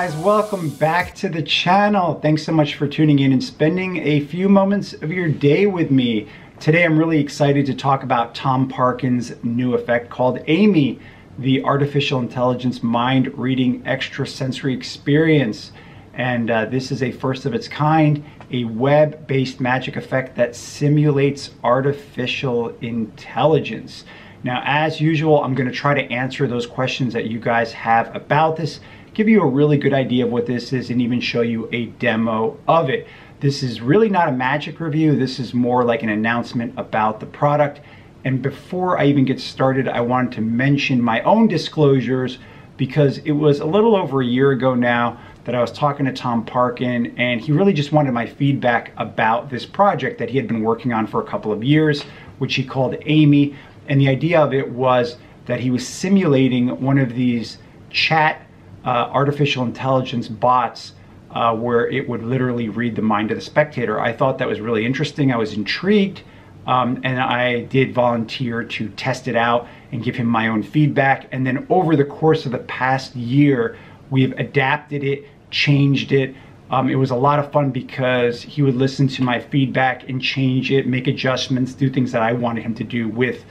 guys, welcome back to the channel. Thanks so much for tuning in and spending a few moments of your day with me. Today I'm really excited to talk about Thom Parkin's new effect called AIMee, the artificial intelligence mind reading extrasensory experience. And this is a first of its kind, a web-based magic effect that simulates artificial intelligence. Now, as usual, I'm going to try to answer those questions that you guys have about this, give you a really good idea of what this is, and even show you a demo of it. This is really not a magic review. This is more like an announcement about the product. And before I even get started, I wanted to mention my own disclosures, because it was a little over a year ago now that I was talking to Thom Parkin, and he really just wanted my feedback about this project that he had been working on for a couple of years, which he called AIMee. And the idea of it was that he was simulating one of these chat artificial intelligence bots where it would literally read the mind of the spectator. I thought that was really interesting. I was intrigued, and I did volunteer to test it out and give him my own feedback. And then over the course of the past year, we've adapted it, changed it. It was a lot of fun because he would listen to my feedback and change it, make adjustments, do things that I wanted him to do with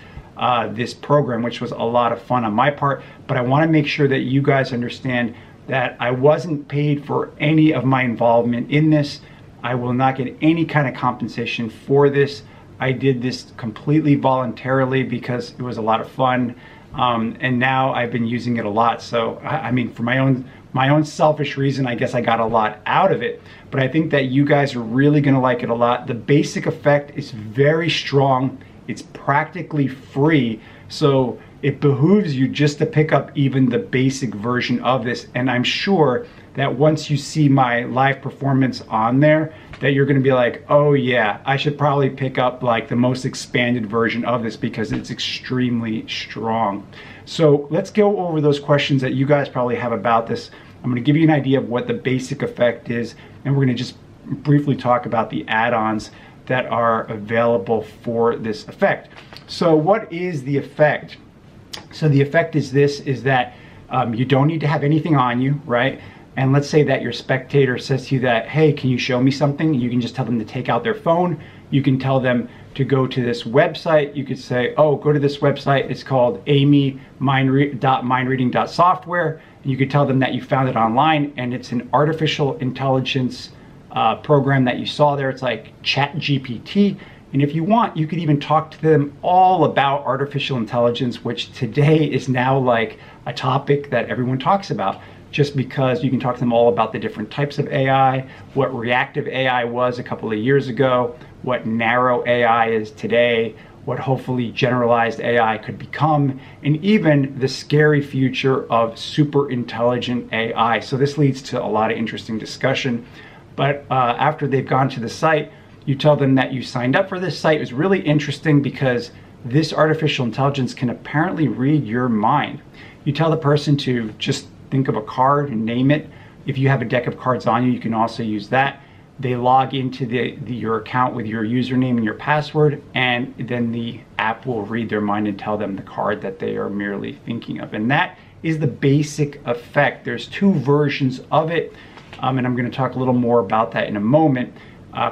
this program, which was a lot of fun on my part. But I want to make sure that you guys understand that I wasn't paid for any of my involvement in this. I will not get any kind of compensation for this. I did this completely voluntarily because it was a lot of fun, and now I've been using it a lot. So I mean, for my own selfish reason, I guess I got a lot out of it. But I think that you guys are really going to like it a lot. The basic effect is very strong. It's practically free, so it behooves you just to pick up even the basic version of this. And I'm sure that once you see my live performance on there, that you're gonna be like, oh yeah, I should probably pick up like the most expanded version of this because it's extremely strong. So let's go over those questions that you guys probably have about this. I'm gonna give you an idea of what the basic effect is, and we're gonna just briefly talk about the add-ons that are available for this effect. So what is the effect? So the effect is this, is that you don't need to have anything on you, right? And let's say that your spectator says to you that, hey, can you show me something? You can just tell them to take out their phone. You can tell them to go to this website. You could say, oh, go to this website. It's called AIMee.mindreading.software. And you could tell them that you found it online, and it's an artificial intelligence program that you saw there. It's like ChatGPT. And if you want, you could even talk to them all about artificial intelligence, which today is now like a topic that everyone talks about, just because you can talk to them all about the different types of AI, what reactive AI was a couple of years ago, what narrow AI is today, what hopefully generalized AI could become, and even the scary future of super intelligent AI. So this leads to a lot of interesting discussion. But after they've gone to the site, you tell them that you signed up for this site. It was really interesting because this artificial intelligence can apparently read your mind. You tell the person to just think of a card and name it. If you have a deck of cards on you, you can also use that. They log into your account with your username and your password, and then the app will read their mind and tell them the card that they are merely thinking of. And that is the basic effect. There's two versions of it. And I'm going to talk a little more about that in a moment.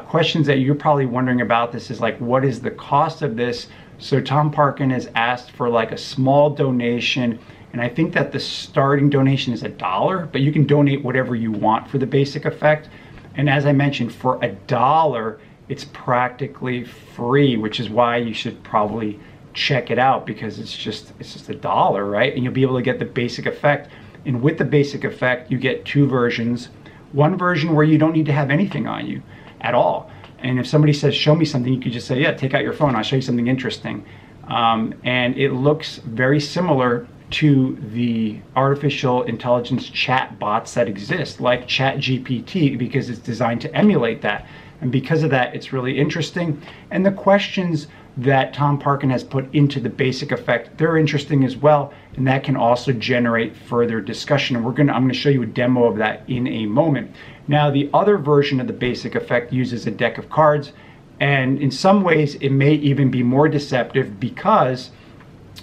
Questions that you're probably wondering about this is like, what is the cost of this? So Thom Parkin has asked for like a small donation, and I think that the starting donation is $1, but you can donate whatever you want for the basic effect. And as I mentioned, for $1, it's practically free, which is why you should probably check it out, because it's just $1, right? And you'll be able to get the basic effect. And with the basic effect, you get two versions. One version where you don't need to have anything on you at all. And if somebody says, show me something, you could just say, yeah, take out your phone, I'll show you something interesting. And it looks very similar to the artificial intelligence chat bots that exist, like ChatGPT, because it's designed to emulate that. And because of that, it's really interesting. And the questions that Thom Parkin has put into the basic effect, they're interesting as well, and that can also generate further discussion. And I'm going to show you a demo of that in a moment. Now, the other version of the basic effect uses a deck of cards, and in some ways it may even be more deceptive, because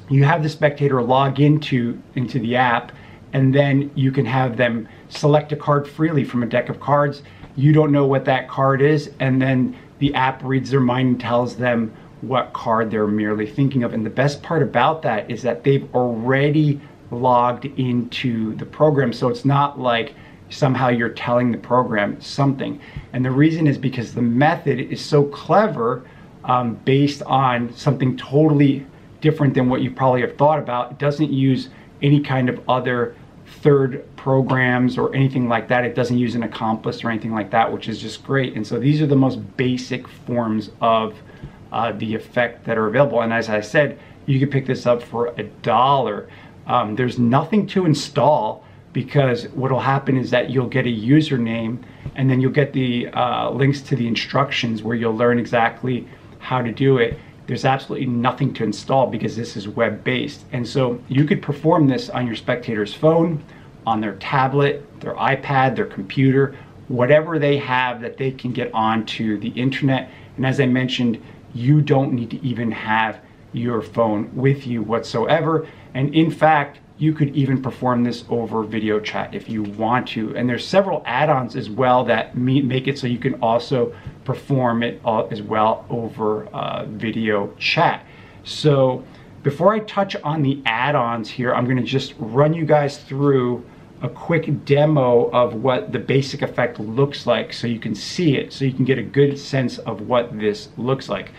you have the spectator log into the app, and then you can have them select a card freely from a deck of cards. You don't know what that card is, and then the app reads their mind and tells them what card they're merely thinking of. And the best part about that is that they've already logged into the program, so it's not like somehow you're telling the program something. And the reason is because the method is so clever, based on something totally different than what you probably have thought about. It doesn't use any kind of other third programs or anything like that. It doesn't use an accomplice or anything like that, which is just great. And so these are the most basic forms of the effect that are available. And as I said, you can pick this up for $1. There's nothing to install, because what will happen is that you'll get a username, and then you'll get the links to the instructions where you'll learn exactly how to do it. There's absolutely nothing to install because this is web-based. And so you could perform this on your spectator's phone, on their tablet, their iPad, their computer, whatever they have that they can get onto the internet. And as I mentioned, you don't need to even have your phone with you whatsoever. And in fact, you could even perform this over video chat if you want to. And there's several add-ons as well that make it so you can also perform it as well over video chat. So before I touch on the add-ons here, I'm going to just run you guys through a quick demo of what the basic effect looks like, so you can see it, so you can get a good sense of what this looks like.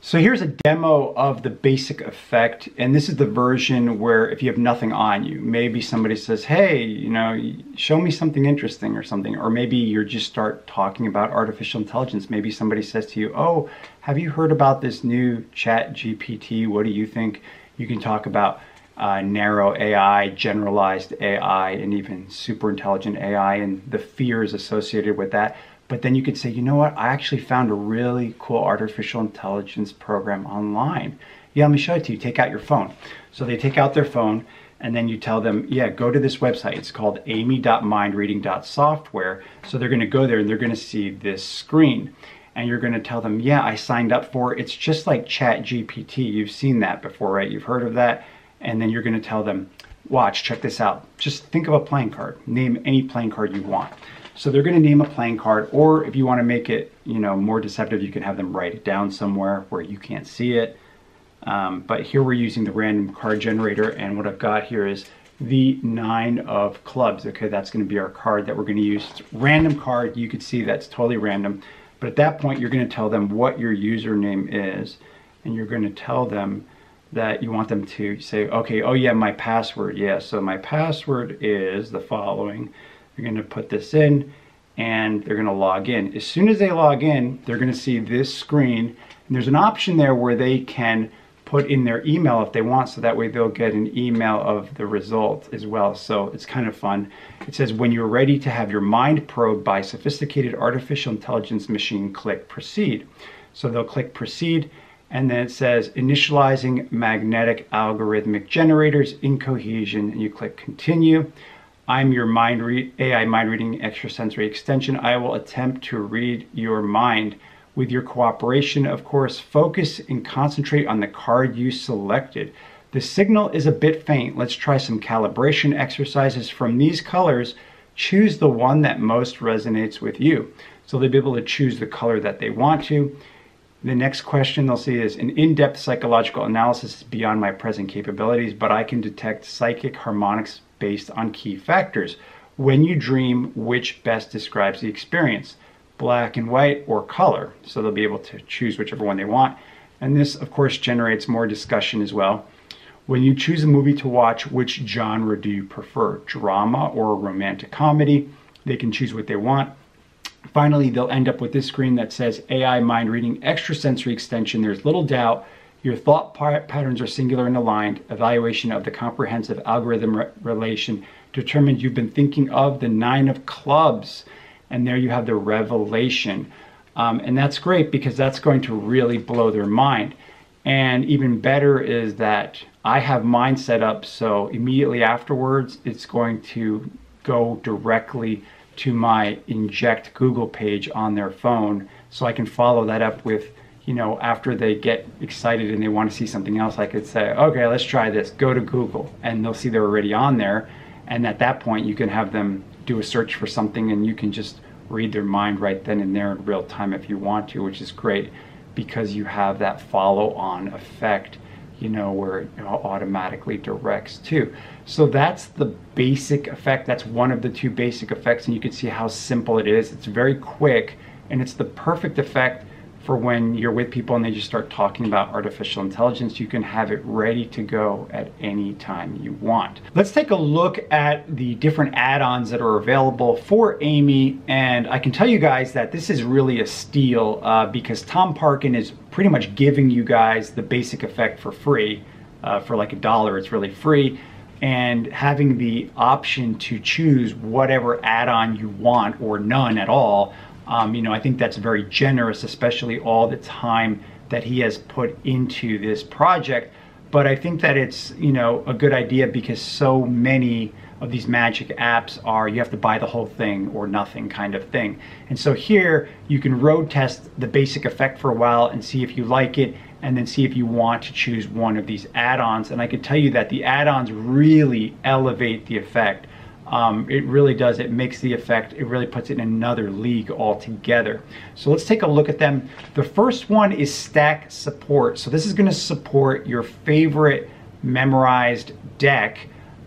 So here's a demo of the basic effect, and this is the version where if you have nothing on you, maybe somebody says, hey, you know, show me something interesting or something, or maybe you just start talking about artificial intelligence. Maybe somebody says to you, oh, have you heard about this new chat GPT? What do you think? You can talk about narrow AI, generalized AI, and even super intelligent AI and the fears associated with that. But then you could say, you know what, I actually found a really cool artificial intelligence program online. Yeah, let me show it to you. Take out your phone. So they take out their phone, and then you tell them, yeah, go to this website. It's called AIMee.mindreading.software. So they're going to go there, and they're going to see this screen. And you're going to tell them, yeah, I signed up for it. It's just like Chat GPT. You've seen that before, right? You've heard of that. And then you're going to tell them, watch, check this out. Just think of a playing card. Name any playing card you want. So they're going to name a playing card, or if you want to make it, you know, more deceptive, you can have them write it down somewhere where you can't see it. But here we're using the random card generator, and what I've got here is the 9 of clubs. Okay, that's going to be our card that we're going to use. It's a random card. You could see that's totally random. But at that point, you're going to tell them what your username is, and you're going to tell them that you want them to say, okay, oh yeah, my password. Yeah, so my password is the following. You're going to put this in, and they're going to log in. As soon as they log in, they're going to see this screen, and there's an option there where they can put in their email if they want, so that way they'll get an email of the result as well. So it's kind of fun. It says, when you're ready to have your mind probed by sophisticated artificial intelligence machine, click proceed. So they'll click proceed, and then it says initializing magnetic algorithmic generators in cohesion, and you click continue. I'm your AI mind reading extrasensory extension. I will attempt to read your mind. With your cooperation, of course, focus and concentrate on the card you selected. The signal is a bit faint. Let's try some calibration exercises. From these colors, choose the one that most resonates with you. So they'll be able to choose the color that they want to. The next question they'll see is, an in-depth psychological analysis is beyond my present capabilities, but I can detect psychic harmonics based on key factors. When you dream, which best describes the experience? Black and white or color? So they'll be able to choose whichever one they want. And this, of course, generates more discussion as well. When you choose a movie to watch, which genre do you prefer? Drama or romantic comedy? They can choose what they want. Finally, they'll end up with this screen that says AI mind reading extrasensory extension. There's little doubt your thought patterns are singular and aligned. Evaluation of the comprehensive algorithm relation determined you've been thinking of the 9 of clubs. And there you have the revelation. And that's great because that's going to really blow their mind. And even better is that I have mine set up so immediately afterwards, it's going to go directly to my inject Google page on their phone. So I can follow that up with, you know, after they get excited and they want to see something else, I could say, okay, let's try this, go to Google, and they'll see they're already on there. And at that point, you can have them do a search for something and you can just read their mind right then and there in real time if you want to, which is great because you have that follow-on effect, you know, where it automatically directs to. So that's the basic effect. That's one of the two basic effects, and you can see how simple it is. It's very quick, and it's the perfect effect for when you're with people and they just start talking about artificial intelligence. You can have it ready to go at any time you want. Let's take a look at the different add-ons that are available for AIMee, and I can tell you guys that this is really a steal because Thom Parkin is pretty much giving you guys the basic effect for free. For like $1, it's really free, and having the option to choose whatever add-on you want or none at all. You know, I think that's very generous, especially all the time that he has put into this project. But I think that it's, you know, a good idea because so many of these magic apps are, you have to buy the whole thing or nothing kind of thing. And so here you can road test the basic effect for a while and see if you like it, and then see if you want to choose one of these add-ons. And I can tell you that the add-ons really elevate the effect. It really does. It makes the effect, it really puts it in another league altogether. So let's take a look at them. The first one is stack support. So this is going to support your favorite memorized deck.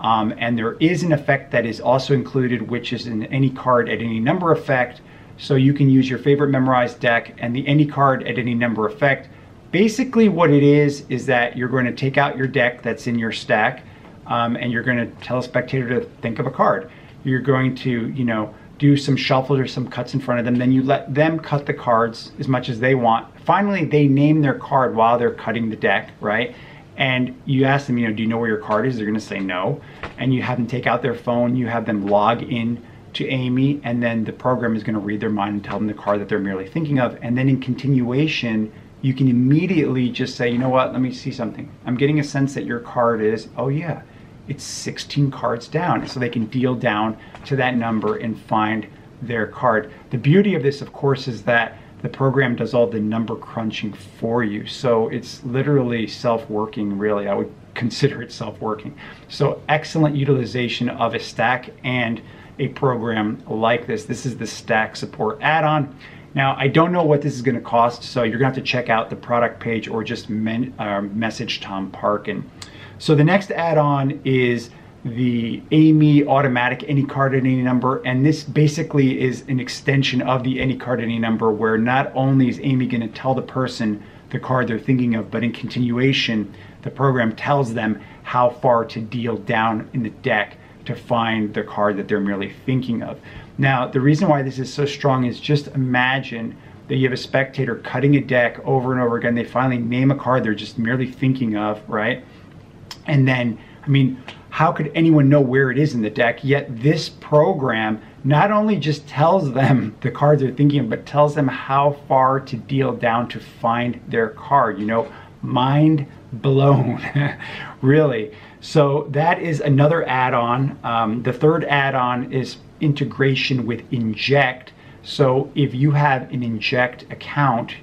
And there is an effect that is also included, which is an any card at any number effect. So you can use your favorite memorized deck and the any card at any number effect. Basically what it is that you're going to take out your deck that's in your stack, and you're going to tell a spectator to think of a card. You're going to, you know, do some shuffles or some cuts in front of them. Then you let them cut the cards as much as they want. Finally, they name their card while they're cutting the deck, right? And you ask them, you know, do you know where your card is? They're going to say no. And you have them take out their phone. You have them log in to AIMee, and then the program is going to read their mind and tell them the card that they're merely thinking of. And then in continuation, you can immediately just say, you know what, let me see something. I'm getting a sense that your card is, oh yeah, it's 16 cards down. So they can deal down to that number and find their card. The beauty of this, of course, is that the program does all the number crunching for you. So it's literally self-working, really. I would consider it self-working. So excellent utilization of a stack and a program like this. This is the stack support add-on. Now, I don't know what this is going to cost, so you're going to have to check out the product page or just message Thom Parkin. So the next add-on is the AIMee automatic any card at any number, and this basically is an extension of the any card at any number, where not only is AIMee going to tell the person the card they're thinking of, but in continuation the program tells them how far to deal down in the deck to find the card that they're merely thinking of. Now, the reason why this is so strong is just imagine that you have a spectator cutting a deck over and over again. They finally name a card they're just merely thinking of, right? And then, I mean, how could anyone know where it is in the deck? Yet this program not only just tells them the cards they're thinking of, but tells them how far to deal down to find their card. You know, mind blown, really. So that is another add-on. The third add-on is integration with Inject. So if you have an Inject account,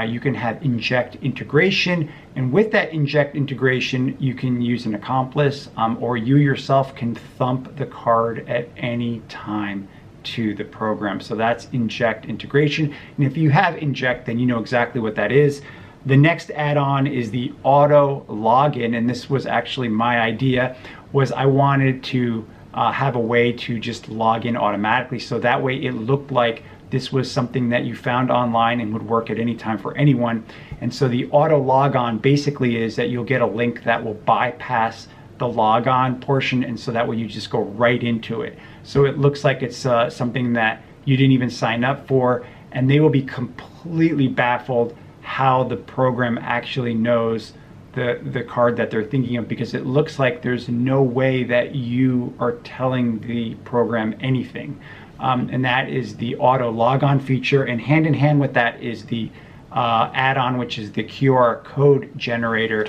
you can have Inject integration, and with that Inject integration you can use an accomplice, or you yourself can thump the card at any time to the program. So that's Inject integration, and if you have Inject, then you know exactly what that is. The next add-on is the auto login, and this was actually my idea. Was I wanted to have a way to just log in automatically, so that way it looked like this was something that you found online and would work at any time for anyone. And so the auto logon basically is that you'll get a link that will bypass the logon portion, and so that way you just go right into it. So it looks like it's something that you didn't even sign up for, and they will be completely baffled how the program actually knows the card that they're thinking of, because it looks like there's no way that you are telling the program anything. And that is the auto logon feature, and hand in hand with that is the add-on, which is the QR code generator,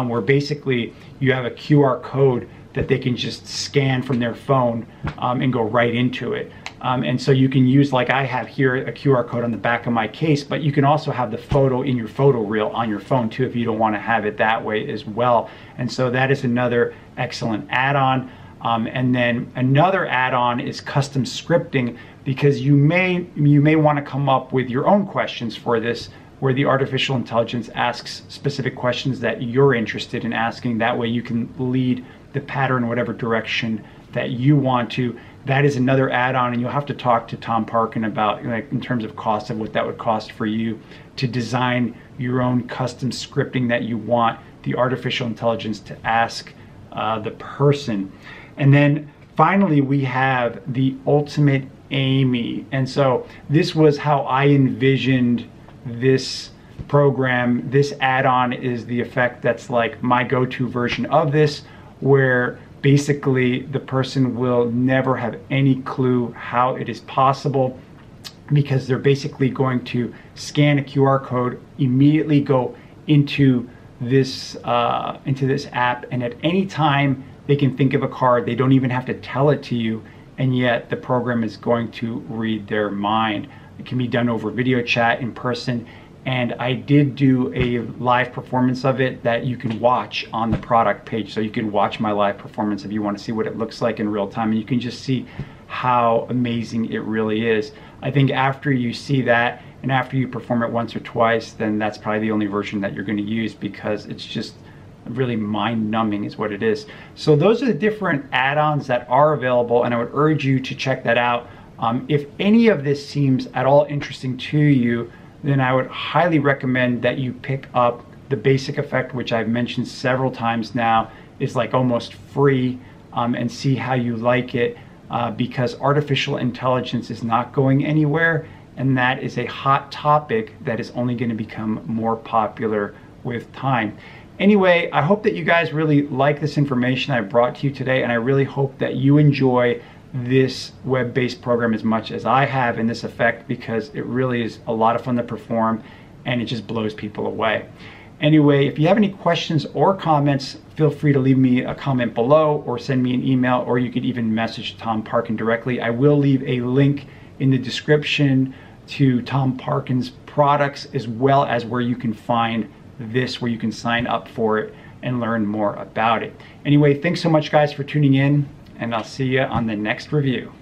where basically you have a QR code that they can just scan from their phone and go right into it. And so you can use, like I have here, a QR code on the back of my case, but you can also have the photo in your photo reel on your phone too, if you don't want to have it that way as well. And so that is another excellent add-on. And then another add-on is custom scripting, because you may want to come up with your own questions for this, where the artificial intelligence asks specific questions that you're interested in asking. That way you can lead the pattern whatever direction that you want to. That is another add-on, and you'll have to talk to Thom Parkin about, like, in terms of cost, of what that would cost for you to design your own custom scripting that you want the artificial intelligence to ask the person. And then finally, we have the ultimate AIMee. And so this was how I envisioned this program. This add-on is the effect that's like my go-to version of this, where basically the person will never have any clue how it is possible, because they're basically going to scan a QR code, immediately go into this app, and at any time they can think of a card. They don't even have to tell it to you, and yet the program is going to read their mind. It can be done over video chat, in person, and I did do a live performance of it that you can watch on the product page. So you can watch my live performance if you want to see what it looks like in real time, and you can just see how amazing it really is. I think after you see that, and after you perform it once or twice, then that's probably the only version that you're going to use, because it's just really mind-numbing is what it is. So those are the different add-ons that are available, and I would urge you to check that out. If any of this seems at all interesting to you, then I would highly recommend that you pick up the basic effect, which I've mentioned several times now, is like almost free, and see how you like it, because artificial intelligence is not going anywhere, and that is a hot topic that is only going to become more popular with time. Anyway, I hope that you guys really like this information I brought to you today, and I really hope that you enjoy this web-based program as much as I have in this effect, because it really is a lot of fun to perform, and it just blows people away. Anyway, if you have any questions or comments, feel free to leave me a comment below, or send me an email, or you could even message Thom Parkin directly. I will leave a link in the description to Thom Parkin's products, as well as where you can find this, where you can sign up for it and learn more about it. Anyway, thanks so much guys for tuning in, and I'll see you on the next review.